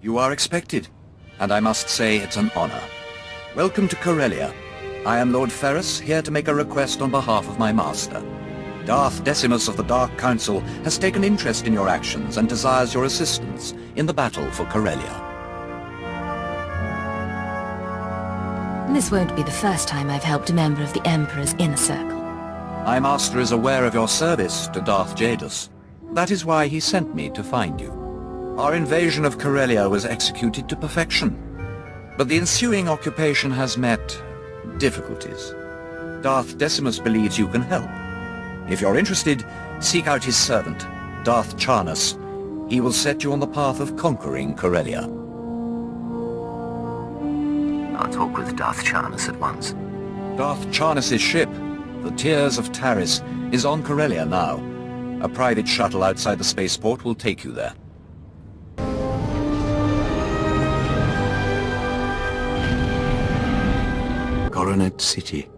You are expected, and I must say it's an honor. Welcome to Corellia. I am Lord Ferrus, here to make a request on behalf of my master. Darth Decimus of the Dark Council has taken interest in your actions and desires your assistance in the battle for Corellia. This won't be the first time I've helped a member of the Emperor's inner circle. My master is aware of your service to Darth Jadus. That is why he sent me to find you. Our invasion of Corellia was executed to perfection, but the ensuing occupation has met difficulties. Darth Decimus believes you can help. If you're interested, seek out his servant, Darth Jadus. He will set you on the path of conquering Corellia. I'll talk with Darth Jadus at once. Darth Jadus' ship, the Tears of Taris, is on Corellia now. A private shuttle outside the spaceport will take you there. Coronet City,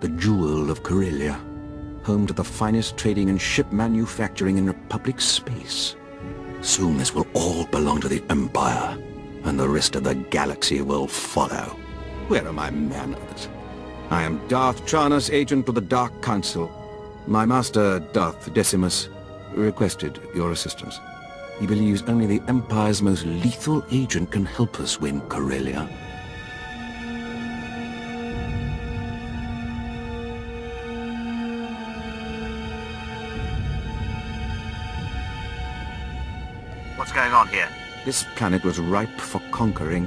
the jewel of Corellia, home to the finest trading and ship manufacturing in Republic space. Soon this will all belong to the Empire, and the rest of the galaxy will follow. Where are my manners? I am Darth Jadus, agent of the Dark Council. My master, Darth Decimus, requested your assistance. He believes only the Empire's most lethal agent can help us win Corellia. What's going on here? This planet was ripe for conquering.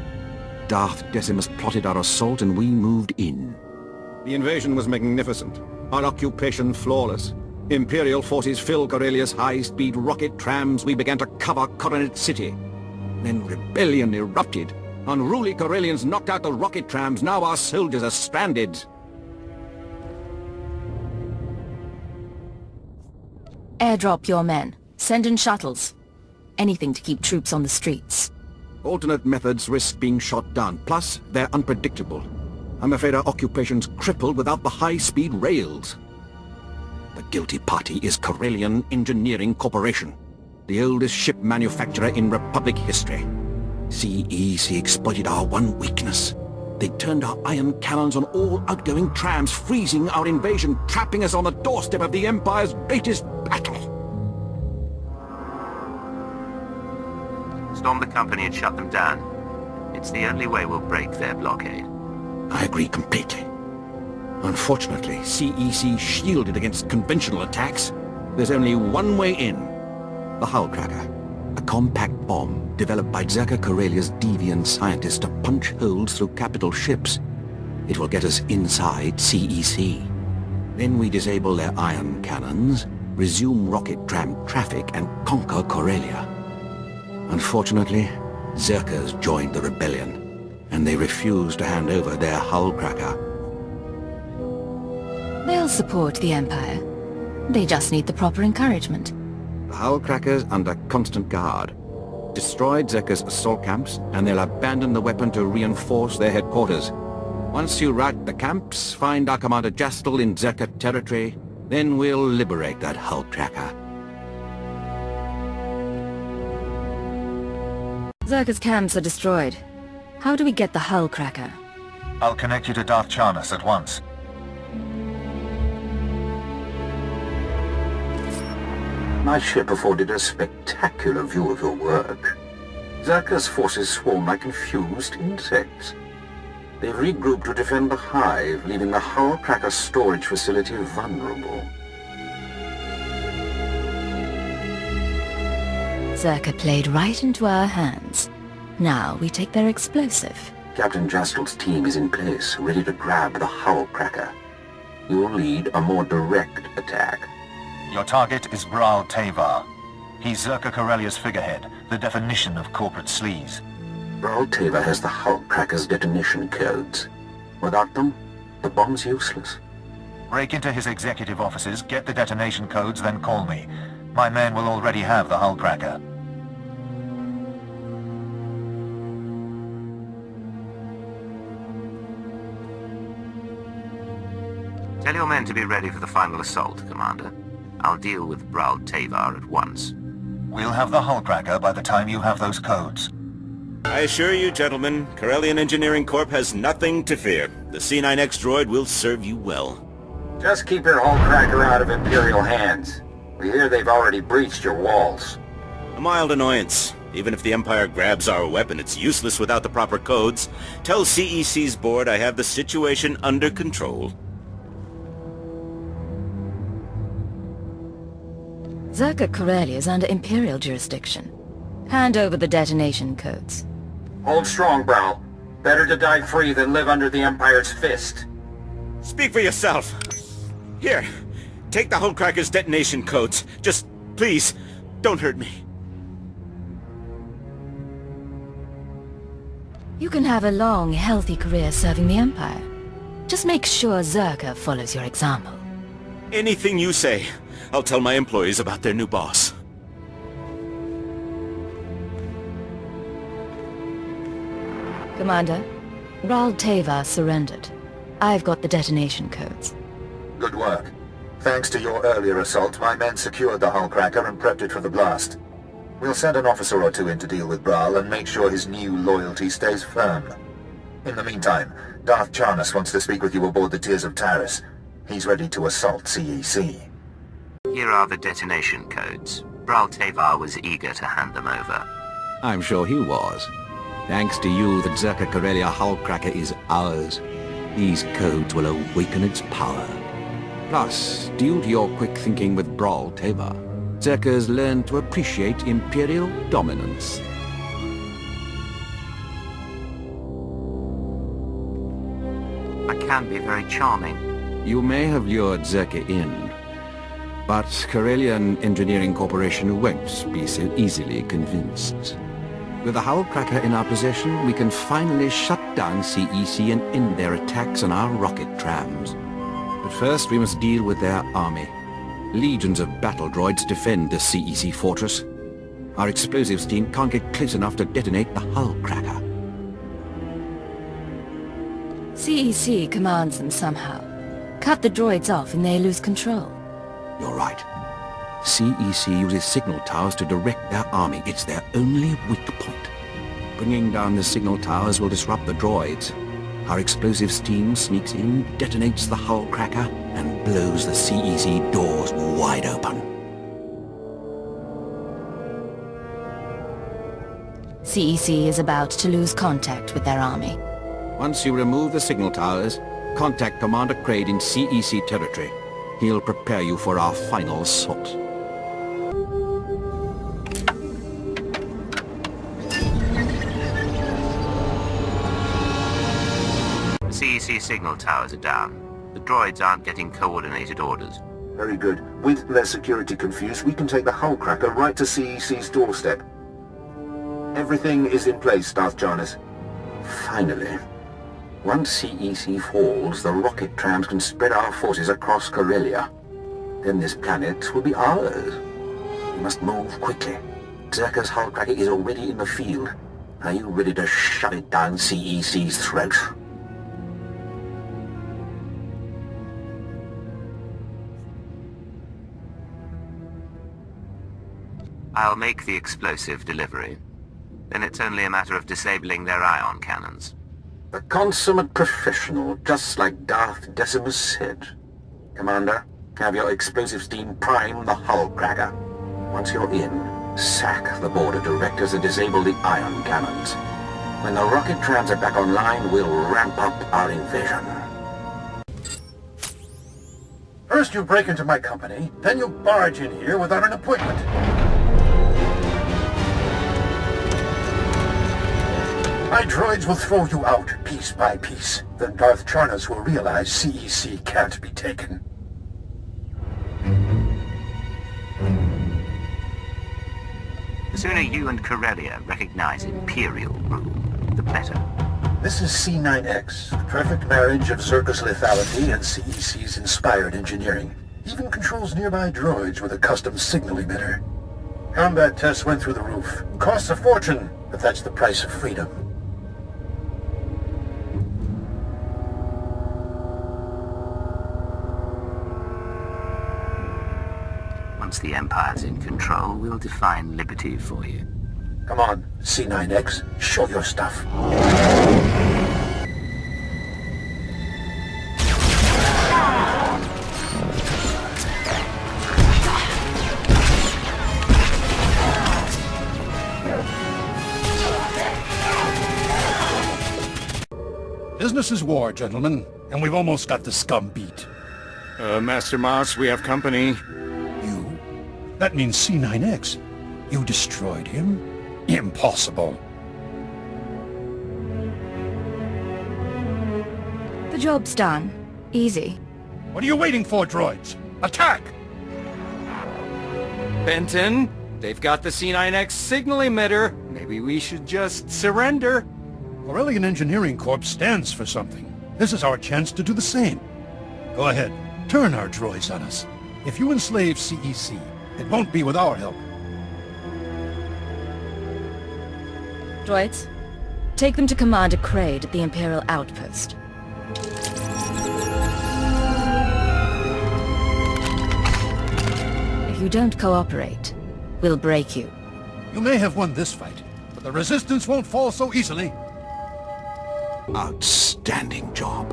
Darth Decimus plotted our assault and we moved in. The invasion was magnificent. Our occupation flawless. Imperial forces filled Corellia's high-speed rocket trams. We began to cover Coronet City. Then rebellion erupted. Unruly Corellians knocked out the rocket trams. Now our soldiers are stranded. Airdrop your men. Send in shuttles. Anything to keep troops on the streets. Alternate methods risk being shot down. Plus, they're unpredictable. I'm afraid our occupation's crippled without the high-speed rails. The guilty party is Corellian Engineering Corporation, the oldest ship manufacturer in Republic history. CEC exploited our one weakness. They turned our iron cannons on all outgoing trams, freezing our invasion, trapping us on the doorstep of the Empire's greatest battle. Storm the company and shut them down. It's the only way we'll break their blockade. I agree completely. Unfortunately, CEC shielded against conventional attacks. There's only one way in. The Hull Cracker, a compact bomb developed by Zerka Corellia's deviant scientists to punch holes through capital ships. It will get us inside CEC. Then we disable their iron cannons, resume rocket tram traffic, and conquer Corellia. Unfortunately, Zerkers joined the rebellion, and they refused to hand over their Hull Cracker. They'll support the Empire. They just need the proper encouragement. The Hull Crackers under constant guard. Destroyed Zerka's assault camps, and they'll abandon the weapon to reinforce their headquarters. Once you rout the camps, find our Commander Jastel in Zerka territory, then we'll liberate that Hull Cracker. Zerka's camps are destroyed. How do we get the Hull Cracker? I'll connect you to Darth Jadus at once. My ship afforded a spectacular view of your work. Zerka's forces swarm like confused insects. They've regrouped to defend the hive, leaving the Hull Cracker storage facility vulnerable. Zerka played right into our hands. Now we take their explosive. Captain Jastel's team is in place, ready to grab the Hull Cracker. You'll lead a more direct attack. Your target is Bral Tavar. He's Zerka Corellia's figurehead, the definition of corporate sleaze. Bral Tavar has the Hull Cracker's detonation codes. Without them, the bomb's useless. Break into his executive offices, get the detonation codes, then call me. My men will already have the Hull Cracker. Tell your men to be ready for the final assault, Commander. I'll deal with Bral Tavar at once. We'll have the Hull Cracker by the time you have those codes. I assure you, gentlemen, Corellian Engineering Corp has nothing to fear. The C9X droid will serve you well. Just keep your hull cracker out of Imperial hands. We hear they've already breached your walls. A mild annoyance. Even if the Empire grabs our weapon, it's useless without the proper codes. Tell CEC's board I have the situation under control. Zerka Corellia is under Imperial jurisdiction. Hand over the detonation codes. Hold strong, Browl. Better to die free than live under the Empire's fist. Speak for yourself. Here, take the Hullcracker's detonation codes. Just, please, don't hurt me. You can have a long, healthy career serving the Empire. Just make sure Zerka follows your example. Anything you say. I'll tell my employees about their new boss. Commander, Ral Teva surrendered. I've got the detonation codes. Good work. Thanks to your earlier assault, my men secured the hull cracker and prepped it for the blast. We'll send an officer or two in to deal with Brawl and make sure his new loyalty stays firm. In the meantime, Darth Jadus wants to speak with you aboard the Tears of Taris. He's ready to assault CEC. Here are the detonation codes. Bral Tevar was eager to hand them over. I'm sure he was. Thanks to you, the Zerka Corellia hull cracker is ours. These codes will awaken its power. Plus, due to your quick thinking with Bral Tevar, Zerka's learned to appreciate Imperial dominance. I can be very charming. You may have lured Zerka in, but Corellian Engineering Corporation won't be so easily convinced. With the hull cracker in our possession, we can finally shut down CEC and end their attacks on our rocket trams. But first we must deal with their army. Legions of battle droids defend the CEC fortress. Our explosives team can't get close enough to detonate the hull cracker. CEC commands them somehow. Cut the droids off and they lose control. You're right. CEC uses signal towers to direct their army. It's their only weak point. Bringing down the signal towers will disrupt the droids. Our explosives team sneaks in, detonates the hull cracker, and blows the CEC doors wide open. CEC is about to lose contact with their army. Once you remove the signal towers, contact Commander Kraid in CEC territory. He'll prepare you for our final assault. CEC signal towers are down. The droids aren't getting coordinated orders. Very good. With their security confused, we can take the hull cracker right to CEC's doorstep. Everything is in place, Darth Jadus. Finally. Once CEC falls, the rocket trams can spread our forces across Corellia. Then this planet will be ours. We must move quickly. Zerka's hull cracker is already in the field. Are you ready to shove it down CEC's throat? I'll make the explosive delivery. Then it's only a matter of disabling their ion cannons. A consummate professional, just like Darth Decimus said. Commander, have your explosives team prime the hull cracker. Once you're in, sack the board of directors and disable the ion cannons. When the rocket trams are back online, we'll ramp up our invasion. First you break into my company, then you barge in here without an appointment. My droids will throw you out piece by piece. Then Darth Jadus will realize CEC can't be taken. The sooner you and Corellia recognize Imperial rule, the better. This is C9X, the perfect marriage of Zerka's lethality and CEC's inspired engineering. Even controls nearby droids with a custom signal emitter. Combat tests went through the roof. Costs a fortune, but that's the price of freedom. Once the Empire's in control, we'll define liberty for you. Come on, C9X, show your stuff. Business is war, gentlemen, and we've almost got the scum beat. Master Moss, we have company. You? That means C9X. You destroyed him? Impossible. The job's done. Easy. What are you waiting for, droids? Attack! Benton, they've got the C9X signal emitter. Maybe we should just surrender. Corellian Engineering Corp stands for something. This is our chance to do the same. Go ahead, turn our droids on us. If you enslave CEC, it won't be with our help. Droids, take them to Commander Kraid at the Imperial outpost. If you don't cooperate, we'll break you. You may have won this fight, but the Resistance won't fall so easily. Outstanding job.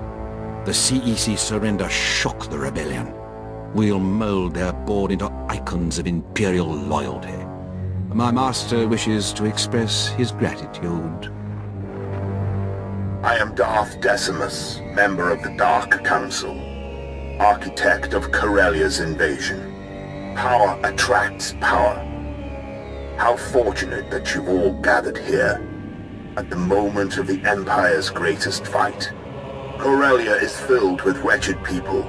The CEC surrender shook the rebellion. We'll mold their board into icons of Imperial loyalty. My master wishes to express his gratitude. I am Darth Decimus, member of the Dark Council, architect of Corellia's invasion. Power attracts power. How fortunate that you've all gathered here at the moment of the Empire's greatest fight. Corellia is filled with wretched people,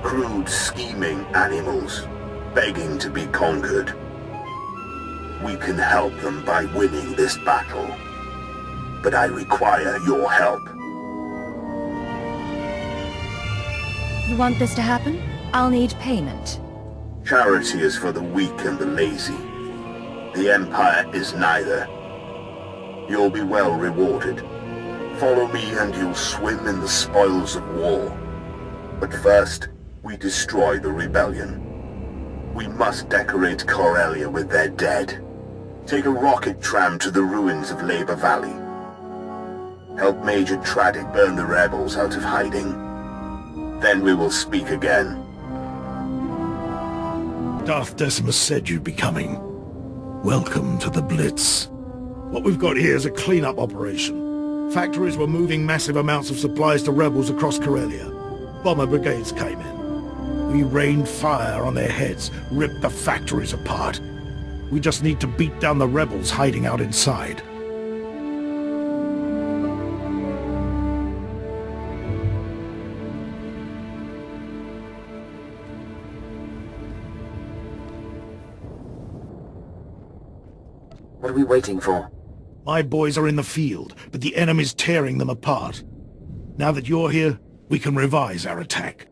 crude, scheming animals, begging to be conquered. We can help them by winning this battle, but I require your help. You want this to happen? I'll need payment. Charity is for the weak and the lazy. The Empire is neither. You'll be well rewarded. Follow me and you'll swim in the spoils of war. But first, we destroy the rebellion. We must decorate Corellia with their dead. Take a rocket tram to the ruins of Labor Valley. Help Major Tradic burn the rebels out of hiding. Then we will speak again. Darth Decimus said you'd be coming. Welcome to the Blitz. What we've got here is a clean-up operation. Factories were moving massive amounts of supplies to rebels across Corellia. Bomber brigades came in. We rained fire on their heads, ripped the factories apart. We just need to beat down the rebels hiding out inside. What are we waiting for? My boys are in the field, but the enemy's tearing them apart. Now that you're here, we can revise our attack.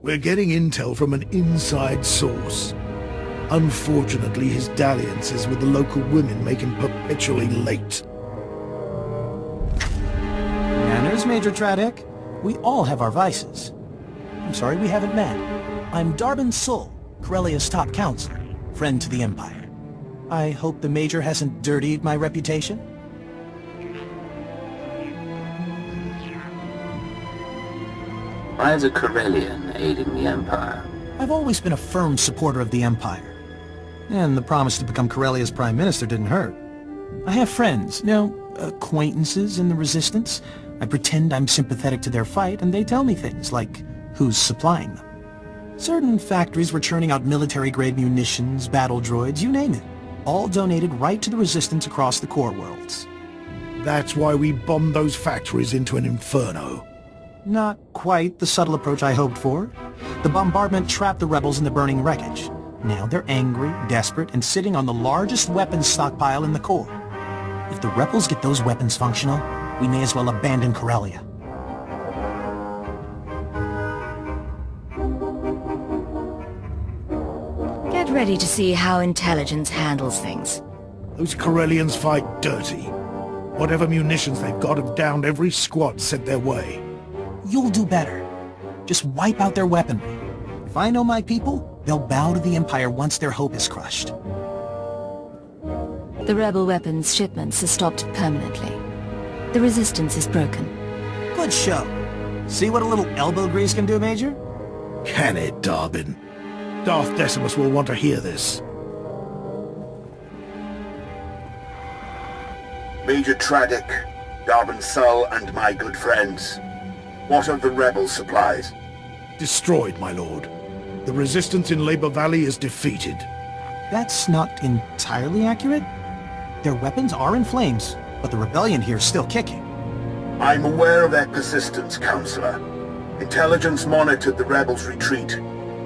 We're getting intel from an inside source. Unfortunately, his dalliances with the local women make him perpetually late. Manners, Major Tradic. We all have our vices. I'm sorry we haven't met. I'm Darbin Sul, Corellia's top counselor, friend to the Empire. I hope the Major hasn't dirtied my reputation. Why is a Corellian aiding the Empire? I've always been a firm supporter of the Empire. And the promise to become Corellia's Prime Minister didn't hurt. I have friends, acquaintances in the Resistance. I pretend I'm sympathetic to their fight, and they tell me things like who's supplying them. Certain factories were churning out military-grade munitions, battle droids, you name it. All donated right to the Resistance across the core worlds. That's why we bombed those factories into an inferno. Not quite the subtle approach I hoped for. The bombardment trapped the rebels in the burning wreckage. Now they're angry, desperate, and sitting on the largest weapons stockpile in the core. If the rebels get those weapons functional, we may as well abandon Corellia. Get ready to see how intelligence handles things. Those Corellians fight dirty. Whatever munitions they've got have downed every squad sent their way. You'll do better. Just wipe out their weaponry. If I know my people, they'll bow to the Empire once their hope is crushed. The rebel weapons shipments are stopped permanently. The resistance is broken. Good show. See what a little elbow grease can do, Major? Can it, Darwin? Darth Decimus will want to hear this. Major Tradic, Darwin Sull, and my good friends. What of the rebel supplies? Destroyed, my lord. The resistance in Labor Valley is defeated. That's not entirely accurate. Their weapons are in flames, but the rebellion here is still kicking. I'm aware of their persistence, Counselor. Intelligence monitored the rebels' retreat.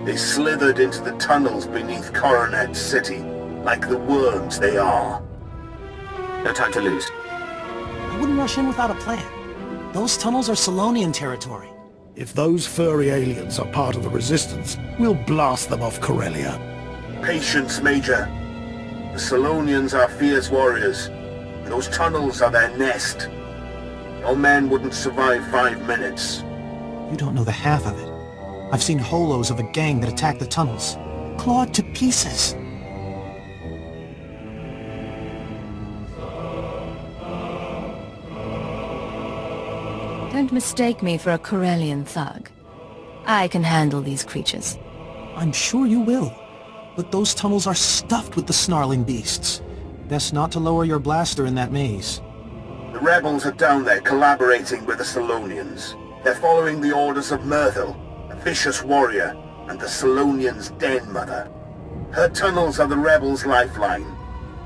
They slithered into the tunnels beneath Coronet City, like the worms they are. No time to lose. I wouldn't rush in without a plan. Those tunnels are Solonian territory. If those furry aliens are part of the resistance, we'll blast them off Corellia. Patience, Major. The Solonians are fierce warriors, and those tunnels are their nest. Your men wouldn't survive 5 minutes. You don't know the half of it. I've seen holos of a gang that attacked the tunnels. Clawed to pieces. Don't mistake me for a Corellian thug. I can handle these creatures. I'm sure you will. But those tunnels are stuffed with the snarling beasts. Best not to lower your blaster in that maze. The rebels are down there collaborating with the Solonians. They're following the orders of Myrtle, a vicious warrior, and the Solonians' den mother. Her tunnels are the rebels' lifeline,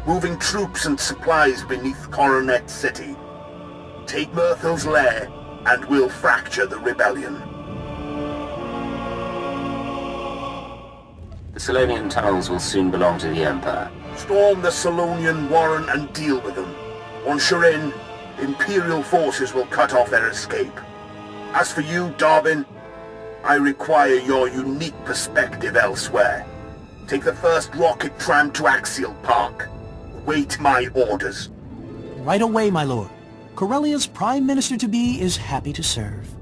moving troops and supplies beneath Coronet City. Take Myrtle's lair, and we'll fracture the rebellion. The Solonian tunnels will soon belong to the Empire. Storm the Solonian warren and deal with them. Once you're in, Imperial forces will cut off their escape. As for you, Darwin, I require your unique perspective elsewhere. Take the first rocket tram to Axial Park. Await my orders. Right away, my lord. Corellia's Prime Minister-to-be is happy to serve.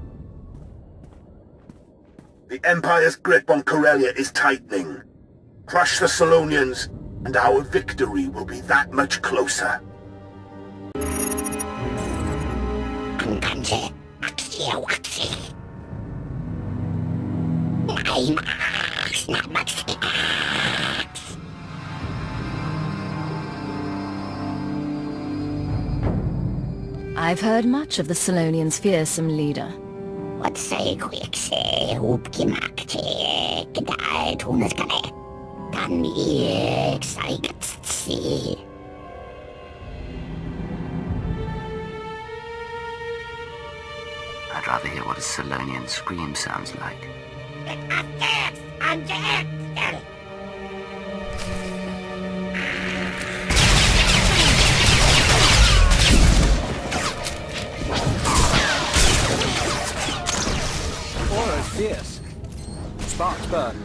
The Empire's grip on Corellia is tightening. Crush the Solonians, and our victory will be that much closer. I've heard much of the Solonians' fearsome leader. What say quick say upkimakte gedai tunaskane. Dan see. I'd rather hear what a Solonian scream sounds like. Aura's fierce. Sparks burn.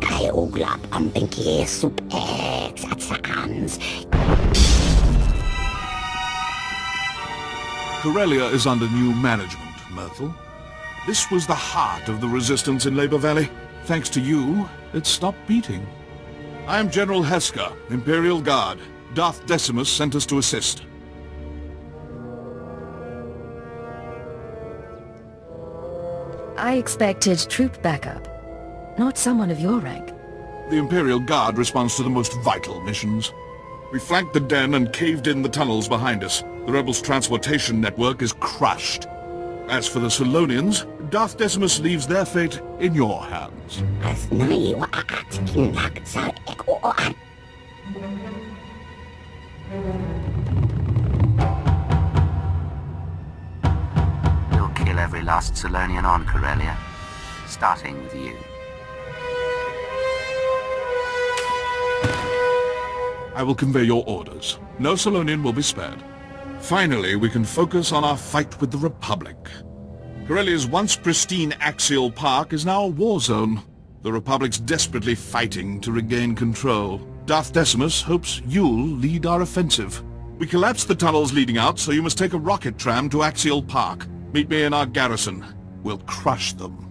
Kai uglap ang pinky sup X at saans. Corellia is under new management, Myrtle. This was the heart of the resistance in Labor Valley. Thanks to you, it stopped beating. I am General Heska, Imperial Guard. Darth Decimus sent us to assist. I expected troop backup, not someone of your rank. The Imperial Guard responds to the most vital missions. We flanked the den and caved in the tunnels behind us. The rebels' transportation network is crushed. As for the Solonians, Darth Decimus leaves their fate in your hands. We'll kill every last Solonian on Corellia, starting with you. I will convey your orders. No Solonian will be spared. Finally, we can focus on our fight with the Republic. Corellia's once pristine Axial Park is now a war zone. The Republic's desperately fighting to regain control. Darth Decimus hopes you'll lead our offensive. We collapsed the tunnels leading out, so you must take a rocket tram to Axial Park. Meet me in our garrison. We'll crush them.